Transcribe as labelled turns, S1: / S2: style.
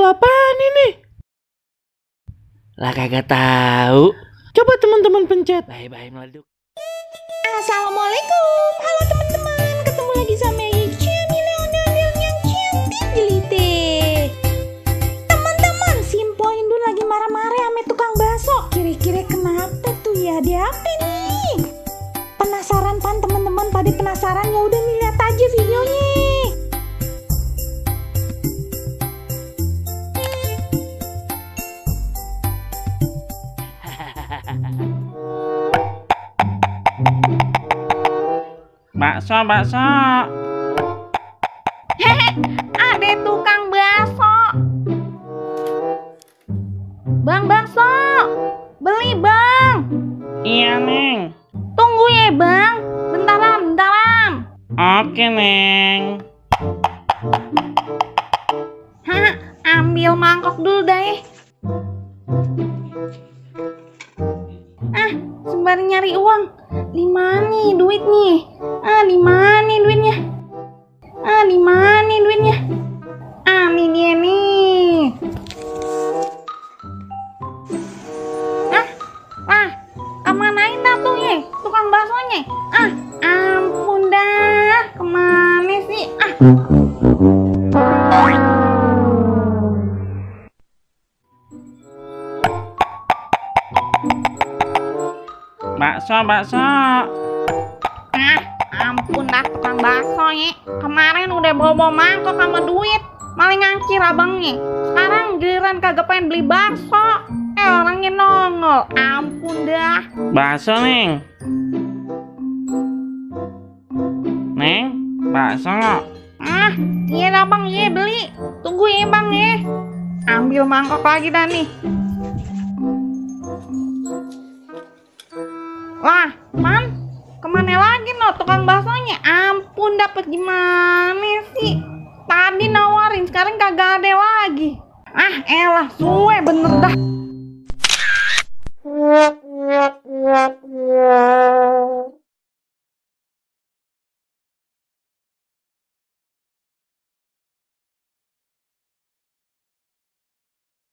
S1: apaan ini? Lah kagak tahu. Coba teman-teman pencet. Bye-bye meleduk.
S2: Assalamualaikum. Halo teman-teman. Ketemu lagi sama Ondel-ondel yang cantik jelite. Teman-teman, si Mpok Indun lagi marah-marah sama tukang bakso. Kira-kira kenapa tuh ya? Dia apa nih? Penasaran pan teman-teman? Pada penasaran? Ya udah nih, lihat aja videonya.
S1: Bakso.
S2: Hehe, ada tukang bakso. Bang bakso, beli bang.
S1: Iya, Neng.
S2: Tunggu ya bang, bentaran.
S1: Oke, Neng.
S2: Hah, ambil mangkok dulu deh. Sembari nyari uang. Di mana nih duitnya? Di mana duitnya? Ini dia nih. Kemanain dah tuh ya tukang baksonya? Ampun dah, kemana sih?
S1: Bakso.
S2: Ampun dah tukang bakso ya. Kemarin udah bawa mangkok sama duit, malah ngangkir abangnya. Sekarang giliran kagak pengen beli bakso, orangnya nongol. Ampun dah.
S1: Bakso, Neng. Neng, bakso nggak?
S2: Iya dah bang, iya beli. Tunggu ya bang ya. Ambil mangkok lagi dah nih. Lah, man, kemana lagi no tukang baksonya? Ampun, dapet gimana sih? Tadi nawarin, sekarang kagak ada lagi. Elah, suwe bener dah.